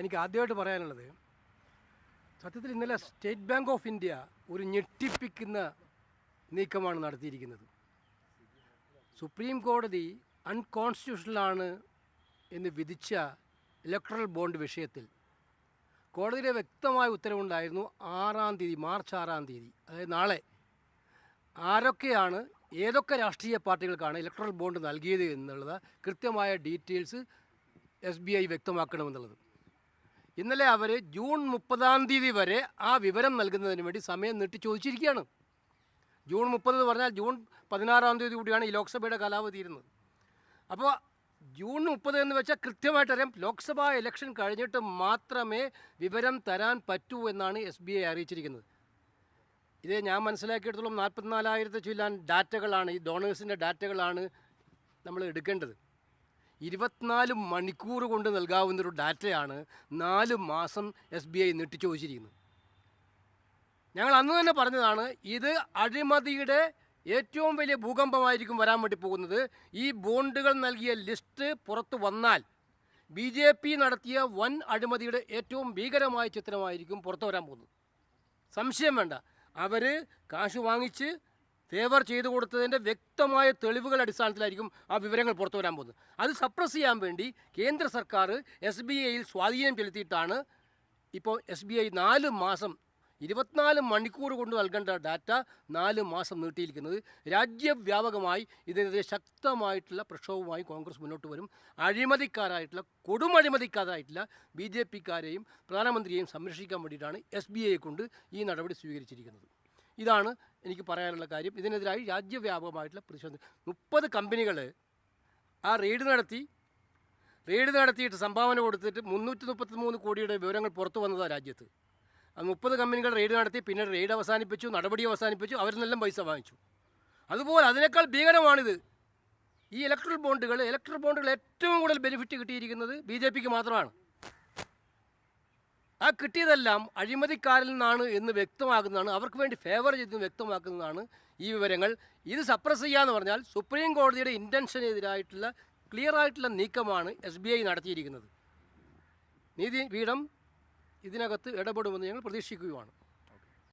എനിക്ക് ആദ്യമായിട്ട് പറയാനുള്ളത്, സത്യത്തിൽ ഇന്നലെ സ്റ്റേറ്റ് ബാങ്ക് ഓഫ് ഇന്ത്യ ഒരു ഞെട്ടിപ്പിക്കുന്ന നീക്കമാണ് നടത്തിയിരിക്കുന്നത്. സുപ്രീം കോടതി അൺകോൺസ്റ്റിറ്റ്യൂഷണലാണ് എന്ന് വിധിച്ച ഇലക്ട്രൽ ബോണ്ട് വിഷയത്തിൽ കോടതിയുടെ വ്യക്തമായ ഉത്തരവുണ്ടായിരുന്നു. മാർച്ച് 6-ാം തീയതി, അതായത് നാളെ, ആരൊക്കെയാണ് ഏതൊക്കെ രാഷ്ട്രീയ പാർട്ടികൾക്കാണ് ഇലക്ട്രൽ ബോണ്ട് നൽകിയത് എന്നുള്ളത് കൃത്യമായ ഡീറ്റെയിൽസ് SBI വ്യക്തമാക്കണമെന്നുള്ളത്. ഇന്നലെ അവർ ജൂൺ 30-ാം തീയതി വരെ ആ വിവരം നൽകുന്നതിന് വേണ്ടി സമയം നീട്ടി ചോദിച്ചിരിക്കുകയാണ്. ജൂൺ 30 എന്ന് പറഞ്ഞാൽ ജൂൺ 16-ാം തീയതി കൂടിയാണ് ഈ ലോക്സഭയുടെ കാലാവധി തീരുന്നത്. അപ്പോൾ ജൂൺ 30 എന്ന് വെച്ചാൽ കൃത്യമായിട്ടറിയാം, ലോക്സഭാ ഇലക്ഷൻ കഴിഞ്ഞിട്ട് മാത്രമേ വിവരം തരാൻ പറ്റൂ എന്നാണ് SBI അറിയിച്ചിരിക്കുന്നത്. ഇത് ഞാൻ മനസ്സിലാക്കിയെടുത്തോളം 44,000 ചില്ലാൻ ഡാറ്റകളാണ്, ഈ ഡോണേഴ്സിൻ്റെ ഡാറ്റകളാണ് നമ്മൾ എടുക്കേണ്ടത്. 24 മണിക്കൂർ കൊണ്ട് നൽകാവുന്നൊരു ഡാറ്റയാണ് 4 മാസം SBI നീട്ടിച്ചോദിച്ചിരിക്കുന്നത്. ഞങ്ങൾ അന്ന് തന്നെ പറഞ്ഞതാണ്, ഇത് അഴിമതിയുടെ ഏറ്റവും വലിയ ഭൂകമ്പമായിരിക്കും വരാൻ വേണ്ടി പോകുന്നത്. ഈ ബോണ്ടുകൾ നൽകിയ ലിസ്റ്റ് പുറത്തു വന്നാൽ BJP നടത്തിയ വൻ അഴിമതിയുടെ ഏറ്റവും ഭീകരമായ ചിത്രമായിരിക്കും പുറത്തു വരാൻ പോകുന്നത്. സംശയം വേണ്ട. അവർ കാശ് വാങ്ങിച്ച് ഫേവർ ചെയ്തു കൊടുത്തതിൻ്റെ വ്യക്തമായ തെളിവുകളുടെ അടിസ്ഥാനത്തിലായിരിക്കും ആ വിവരങ്ങൾ പുറത്തു വരാൻ പോകുന്നത്. അത് സപ്രസ് ചെയ്യാൻ വേണ്ടി കേന്ദ്ര സർക്കാർ SBIയിൽ സ്വാധീനം ചെലുത്തിയിട്ടാണ് ഇപ്പോൾ SBI 4 മാസം 24 മണിക്കൂർ കൊണ്ട് നൽകേണ്ട ഡാറ്റ 4 മാസം നീട്ടിയിരിക്കുന്നത്. രാജ്യവ്യാപകമായി ഇതിനെതിരെ ശക്തമായിട്ടുള്ള പ്രക്ഷോഭവുമായി കോൺഗ്രസ് മുന്നോട്ട് വരും. കൊടുമഴിമതിക്കാരായിട്ടുള്ള BJPക്കാരെയും പ്രധാനമന്ത്രിയെയും സംരക്ഷിക്കാൻ വേണ്ടിയിട്ടാണ് SBIയെ കൊണ്ട് ഈ നടപടി സ്വീകരിച്ചിരിക്കുന്നത്. ഇതാണ് എനിക്ക് പറയാനുള്ള കാര്യം. ഇതിനെതിരായി രാജ്യവ്യാപകമായിട്ടുള്ള പ്രതിഷേധം. 30 കമ്പനികൾ ആ റെയ്ഡ് നടത്തിയിട്ട് സംഭാവന കൊടുത്തിട്ട് 333 കോടിയുടെ വിവരങ്ങൾ പുറത്തു വന്നതാണ് രാജ്യത്ത്. 30 കമ്പനികൾ റെയ്ഡ് നടത്തി, പിന്നീട് റെയ്ഡ് അവസാനിപ്പിച്ചു, നടപടി അവസാനിപ്പിച്ചു, അവരിൽ നിന്നെല്ലാം പൈസ വാങ്ങിച്ചു. അതുപോലെ അതിനേക്കാൾ ഭീകരമാണിത്. ഈ ഇലക്ട്രൽ ബോണ്ടുകൾ ഏറ്റവും കൂടുതൽ ബെനിഫിറ്റ് കിട്ടിയിരിക്കുന്നത് BJPക്ക് മാത്രമാണ്. ആ കിട്ടിയതെല്ലാം അഴിമതിക്കാരിൽ നിന്നാണ് എന്ന് വ്യക്തമാക്കുന്നതാണ്, അവർക്ക് വേണ്ടി ഫേവർ ചെയ്തെന്ന് വ്യക്തമാക്കുന്നതാണ് ഈ വിവരങ്ങൾ. ഇത് സപ്രസ് ചെയ്യാന്ന് പറഞ്ഞാൽ സുപ്രീം കോടതിയുടെ ഇൻറ്റൻഷനെതിരായിട്ടുള്ള ക്ലിയറായിട്ടുള്ള നീക്കമാണ് SBI നടത്തിയിരിക്കുന്നത്. നീതിപീഠം ഇതിനകത്ത് ഇടപെടുമെന്ന് ഞങ്ങൾ പ്രതീക്ഷിക്കുകയാണ്.